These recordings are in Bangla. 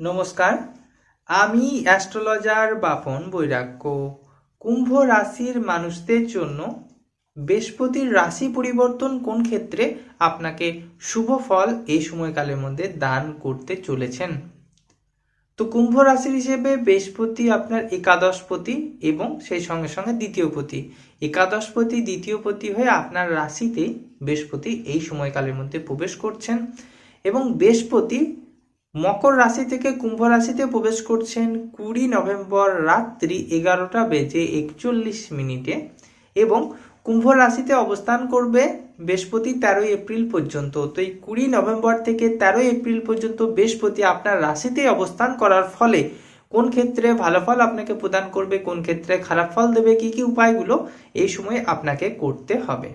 নমস্কার, আমি অ্যাস্ট্রোলজার বাপন বৈরাগ্য। কুম্ভ রাশির মানুষদের জন্য বৃহস্পতির রাশি পরিবর্তন কোন ক্ষেত্রে আপনাকে শুভ ফল এই সময়কালের মধ্যে দান করতে চলেছেন। তো কুম্ভ রাশির হিসেবে বৃহস্পতি আপনার একাদশপতি এবং সেই সঙ্গে সঙ্গে দ্বিতীয়পতি। একাদশপতি দ্বিতীয়পতি হয়ে আপনার রাশিতে বৃহস্পতি এই সময়কালের মধ্যে প্রবেশ করছেন এবং বৃহস্পতি মকর রাশি থেকে কুম্ভ রাশিতে প্রবেশ করছেন 20 নভেম্বর রাত্রি 11:41 এবং কুম্ভ রাশিতে অবস্থান করবে বৃহস্পতি 13 এপ্রিল পর্যন্ত। তো এই 20 নভেম্বর থেকে 13 এপ্রিল পর্যন্ত বৃহস্পতি আপনার রাশিতেই অবস্থান করার ফলে কোন ক্ষেত্রে ভালো ফল আপনাকে প্রদান করবে, কোন ক্ষেত্রে খারাপ ফল দেবে, কি কি উপায়গুলো এই সময় আপনাকে করতে হবে।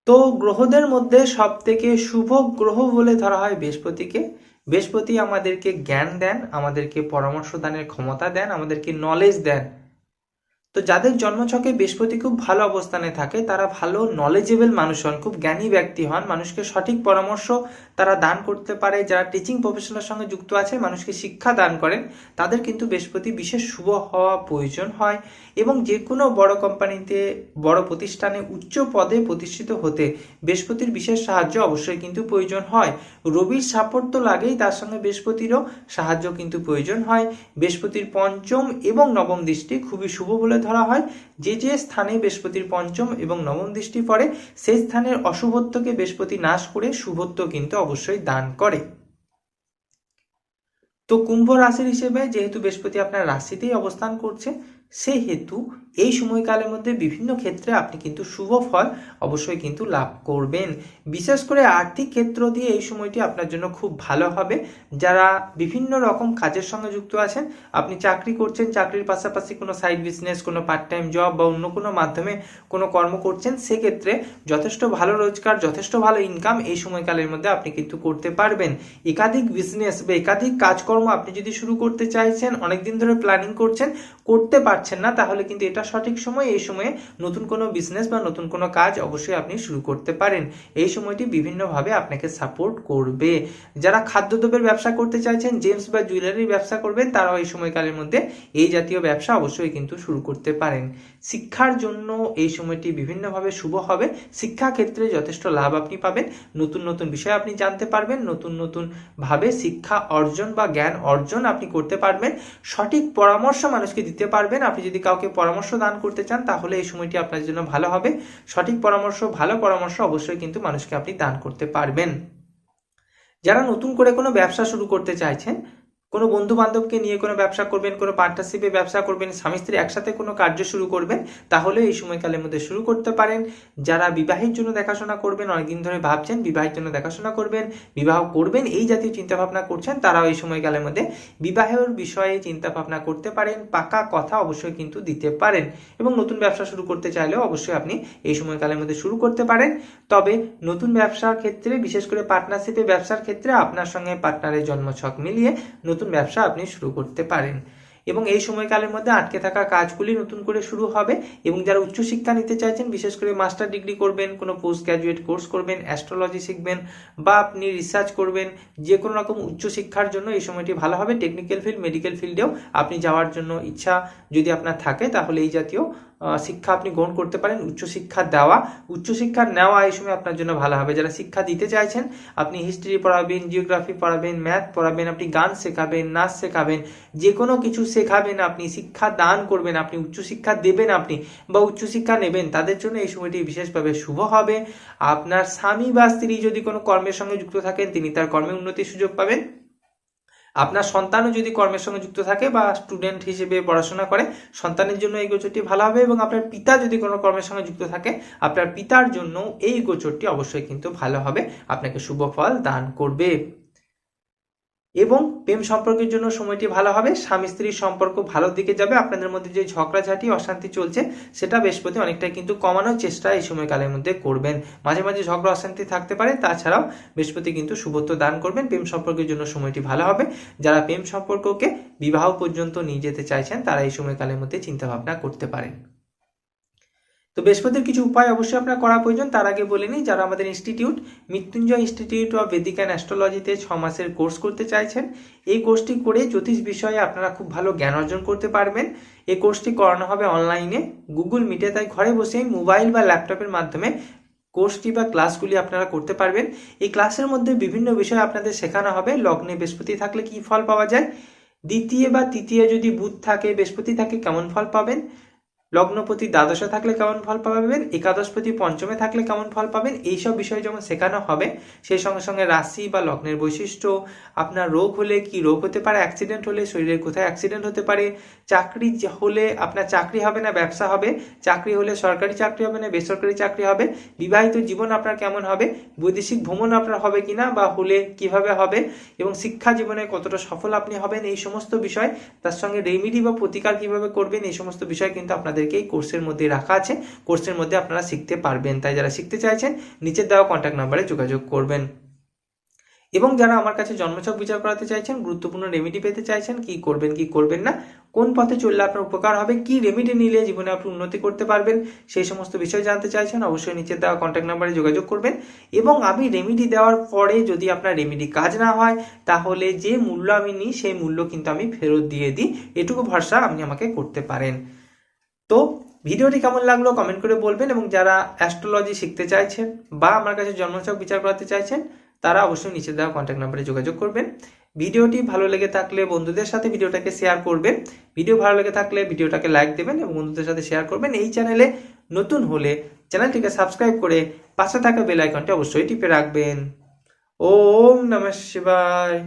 তো গ্রহদের মধ্যে সব থেকে শুভ গ্রহ বলে ধরা হয় বৃহস্পতিকে। বৃহস্পতি আমাদেরকে জ্ঞান দেন, আমাদেরকে পরামর্শ দানের ক্ষমতা দেন, আমাদেরকে নলেজ দেন। তো যাদের জন্মছকে বৃহস্পতি খুব ভালো অবস্থানে থাকে তারা ভালো নলেজেবল মানুষ হন, খুব জ্ঞানী ব্যক্তি হন, মানুষকে সঠিক পরামর্শ তারা দান করতে পারে। যারা টিচিং প্রফেশনের সঙ্গে যুক্ত আছে, মানুষকে শিক্ষা দান করেন, তাদের কিন্তু বৃহস্পতি বিশেষ শুভ হওয়া প্রয়োজন হয়। এবং যে কোনো বড় কোম্পানিতে, বড় প্রতিষ্ঠানে উচ্চ পদে প্রতিষ্ঠিত হতে বৃহস্পতির বিশেষ সাহায্য অবশ্যই কিন্তু প্রয়োজন হয়। রবির সাপোর্ট তো লাগেই, তার সঙ্গে বৃহস্পতিরও সাহায্য কিন্তু প্রয়োজন হয়। বৃহস্পতির পঞ্চম এবং নবম দৃষ্টি খুবই শুভ বলে ধরা হয়। যে যে স্থানে বৃহস্পতির পঞ্চম এবং নবম দৃষ্টি পড়ে সেই স্থানের অশুভত্বকে বৃহস্পতি নাশ করে শুভত্ব কিন্তু অবশ্যই দান করে। তো কুম্ভ রাশির হিসেবে যেহেতু বৃহস্পতি আপনার রাশিতেই অবস্থান করছে, সেহেতু এই সময়কালের মধ্যে বিভিন্ন ক্ষেত্রে আপনি কিন্তু শুভ ফল অবশ্যই কিন্তু লাভ করবেন। বিশেষ করে আর্থিক ক্ষেত্র দিয়ে এই সময়টি আপনার জন্য খুব ভালো হবে। যারা বিভিন্ন রকম কাজের সঙ্গে যুক্ত আছেন, আপনি চাকরি করছেন, চাকরির পাশাপাশি কোনো সাইড বিজনেস, কোনো পার্ট টাইম জব বা অন্য কোনো মাধ্যমে কোনো কর্ম করছেন, সেক্ষেত্রে যথেষ্ট ভালো রোজগার, যথেষ্ট ভালো ইনকাম এই সময়কালের মধ্যে আপনি কিন্তু করতে পারবেন। একাধিক বিজনেস বা একাধিক কাজকর্ম আপনি যদি শুরু করতে চাইছেন, অনেকদিন ধরে প্ল্যানিং করছেন, করতে পারছেন না, তাহলে কিন্তু এটা সঠিক সময়। এই সময়ে নতুন কোনো বিজনেস বা নতুন কোনো কাজ অবশ্যই আপনি শুরু করতে পারেন। এই সময়টি বিভিন্নভাবে আপনাকে সাপোর্ট করবে। যারা খাদ্যদ্রব্যের ব্যবসা করতে চাইছেন, জেমস বা জুয়েলারির ব্যবসা করবেন, তারাও এই সময়কালের মধ্যে এই জাতীয় ব্যবসা অবশ্যই কিন্তু শুরু করতে পারেন। শিক্ষার জন্য এই সময়টি বিভিন্নভাবে শুভ হবে। শিক্ষা ক্ষেত্রে যথেষ্ট লাভ আপনি পাবেন, নতুন নতুন বিষয় আপনি জানতে পারবেন, নতুন নতুন ভাবে শিক্ষা অর্জন বা জ্ঞান অর্জন আপনি করতে পারবেন, সঠিক পরামর্শ মানুষকে দিতে পারবেন। আপনি যদি কাউকে পরামর্শ দান করতে চান তাহলে এই সময়টি আপনার জন্য ভালো হবে। সঠিক পরামর্শ, ভালো পরামর্শ অবশ্যই কিন্তু মানুষকে আপনি দান করতে পারবেন। যারা নতুন করে কোনো ব্যবসা শুরু করতে চাইছেন, কোনো বন্ধু বান্ধবকে নিয়ে কোনো ব্যবসা করবেন, কোনো পার্টনারশিপে ব্যবসা করবেন, স্বামী স্ত্রী একসাথে কোনো কার্য শুরু করবেন, তাহলে এই সময়কালের মধ্যে শুরু করতে পারেন। যারা বিবাহের জন্য দেখাশোনা করবেন, অনেকদিন ধরে ভাবছেন বিবাহের জন্য দেখাশোনা করবেন, বিবাহ করবেন, এই জাতীয় চিন্তাভাবনা করছেন, তারাও এই সময়কালের মধ্যে বিবাহের বিষয়ে চিন্তাভাবনা করতে পারেন, পাকা কথা অবশ্যই কিন্তু দিতে পারেন। এবং নতুন ব্যবসা শুরু করতে চাইলেও অবশ্যই আপনি এই সময়কালের মধ্যে শুরু করতে পারেন। তবে নতুন ব্যবসার ক্ষেত্রে, বিশেষ করে পার্টনারশিপে ব্যবসার ক্ষেত্রে, আপনার সঙ্গে পার্টনারের জন্মছক মিলিয়ে নতুন ব্যবসা আপনি শুরু করতে পারেন। এবং এই সময়কালের মধ্যে আটকে থাকা কাজগুলি নতুন করে শুরু হবে। এবং যারা উচ্চশিক্ষা নিতে চাইছেন, বিশেষ করে মাস্টার ডিগ্রি করবেন, কোনো পোস্ট গ্র্যাজুয়েট কোর্স করবেন, অ্যাস্ট্রোলজি শিখবেন বা আপনি রিসার্চ করবেন, যে কোনো রকম উচ্চশিক্ষার জন্য এই সময়টি ভালো হবে। টেকনিক্যাল ফিল্ড, মেডিকেল ফিল্ডেও আপনি যাওয়ার জন্য ইচ্ছা যদি আপনার থাকে, তাহলে এই জাতীয় শিক্ষা আপনি গ্রহণ করতে পারেন। উচ্চশিক্ষা নেওয়া এই সময় আপনার জন্য ভালো হবে। যারা শিক্ষা দিতে চাইছেন, আপনি হিস্ট্রি পড়াবেন, জিওগ্রাফি পড়াবেন, ম্যাথ পড়াবেন, আপনি গান শেখাবেন, নাচ শেখাবেন, যে কোনো কিছু শেখাবেন, আপনি শিক্ষা দান করবেন, আপনি উচ্চশিক্ষা দেবেন, আপনি বা উচ্চশিক্ষা নেবেন, তাদের জন্য এই সময়টি বিশেষভাবে শুভ হবে। আপনার স্বামী বা স্ত্রী যদি কোনো কর্মের সঙ্গে যুক্ত থাকেন, তিনি তার কর্মে উন্নতির সুযোগ পাবেন। আপনার সন্তানও যদি কর্মের সঙ্গে যুক্ত থাকে বা স্টুডেন্ট হিসেবে পড়াশোনা করে, সন্তানের জন্য এই গোচরটি ভালো হবে। এবং আপনার পিতা যদি কোনো কর্মের সঙ্গে যুক্ত থাকে, আপনার পিতার জন্য এই গোচরটি অবশ্যই কিন্তু ভালো হবে, আপনাকে শুভ ফল দান করবে। এবং প্রেম সম্পর্কের জন্য সময়টি ভালো হবে। স্বামী স্ত্রীর সম্পর্ক ভালোর দিকে যাবে। আপনাদের মধ্যে যে ঝগড়াঝাটি, অশান্তি চলছে, সেটা বৃহস্পতি অনেকটাই কিন্তু কমানোর চেষ্টা এই সময়কালের মধ্যে করবেন। মাঝে মাঝে ঝগড়া অশান্তি থাকতে পারে, তাছাড়াও বৃহস্পতি কিন্তু শুভত্ব দান করবেন। প্রেম সম্পর্কের জন্য সময়টি ভালো হবে। যারা প্রেম সম্পর্ককে বিবাহ পর্যন্ত নিয়ে যেতে চাইছেন, তারা এই সময়কালের মধ্যে চিন্তা ভাবনা করতে পারেন। তো বৃহস্পতির কিছু উপায় অবশ্যই আপনার করা প্রয়োজন। তার আগে বলে নিই, যারা আমাদের institute Mrityunjay Institute of Vedic and অ্যাস্ট্রোলজিতে 6 মাসের কোর্স করতে চাইছেন, এই কোর্সটি করে জ্যোতিষ বিষয়ে আপনারা খুব ভালো জ্ঞান অর্জন করতে পারবেন। এই কোর্সটি করানো হবে অনলাইনে গুগল মিটে, তাই ঘরে বসেই মোবাইল বা ল্যাপটপের মাধ্যমে কোর্সটি বা ক্লাসগুলি আপনারা করতে পারবেন। এই ক্লাসের মধ্যে বিভিন্ন বিষয় আপনাদের শেখানো হবে। লগ্নে বৃহস্পতি থাকলে কি ফল পাওয়া যায়, দ্বিতীয় বা তৃতীয় যদি বুধ থাকে বৃহস্পতি থাকে কেমন ফল পাবেন, লগ্নপতি দ্বাদশে থাকলে কেমন ফল পাবেন, একাদশপতি পঞ্চমে থাকলে কেমন ফল পাবেন, এইসব বিষয় যেমন শেখানো হবে, সেই সঙ্গে সঙ্গে রাশি বা লগ্নের বৈশিষ্ট্য, আপনার রোগ হলে কি রোগ হতে পারে, অ্যাক্সিডেন্ট হলে শরীরের কোথায় অ্যাক্সিডেন্ট হতে পারে, চাকরি হলে আপনার চাকরি হবে না ব্যবসা হবে, চাকরি হলে সরকারি চাকরি হবে না বেসরকারি চাকরি হবে, বিবাহিত জীবন আপনার কেমন হবে, বৈদেশিক ভ্রমণ আপনার হবে কিনা বা হলে কিভাবে হবে, এবং শিক্ষা জীবনে কতটা সফল আপনি হবেন, এই সমস্ত বিষয়, তার সঙ্গে রেমিডি বা প্রতিকার কিভাবে করবেন, এই সমস্ত বিষয় কিন্তু আপনাদের এই কোর্সের মধ্যে রাখা আছে। কোর্সের মধ্যে আপনারা শিখতে পারবেন। তাই যারা শিখতে চাইছেন নিচের দেওয়া কন্ট্যাক্ট নাম্বারে যোগাযোগ করবেন। এবং যারা আমার কাছে জন্মছক বিচার করাতে চাইছেন, গুরুত্বপূর্ণ রেমেডি পেতে চাইছেন, কি করবেন কি করবেন না, কোন পথে চললে আপনার উপকার হবে, কি রেমেডি নিলে জীবনে আপনি উন্নতি করতে পারবেন, সেই সমস্ত বিষয় জানতে চাইছেন, অবশ্যই নিচের দেওয়া কন্ট্যাক্ট নাম্বারে যোগাযোগ করবেন। এবং আমি রেমেডি দেওয়ার পরে যদি আপনার রেমেডি কাজ না হয়, তাহলে যে মূল্য আমি নিই সেই মূল্য কিন্তু আমি ফেরত দিয়ে দিই। এটুকু ভরসা আপনি আমাকে করতে পারেন। তো ভিডিওটি কেমন লাগলো কমেন্ট করে বলবেন। এবং যারা অ্যাস্ট্রোলজি শিখতে চাইছেন বা আমার কাছে জন্মছক বিচার করাতে চাইছেন, তারা অবশ্যই নিচে দেওয়া কন্ট্যাক্ট নাম্বারে যোগাযোগ করবেন। ভিডিওটি ভালো লেগে থাকলে বন্ধুদের সাথে ভিডিওটাকে শেয়ার করবেন। ভিডিও ভালো লেগে থাকলে ভিডিওটাকে লাইক দেবেন এবং বন্ধুদের সাথে শেয়ার করবেন। এই চ্যানেলে নতুন হলে চ্যানেলটিকে সাবস্ক্রাইব করে পাশে থাকা বেল আইকনটি অবশ্যই টিপে রাখবেন। ওম নমঃ শিবায়।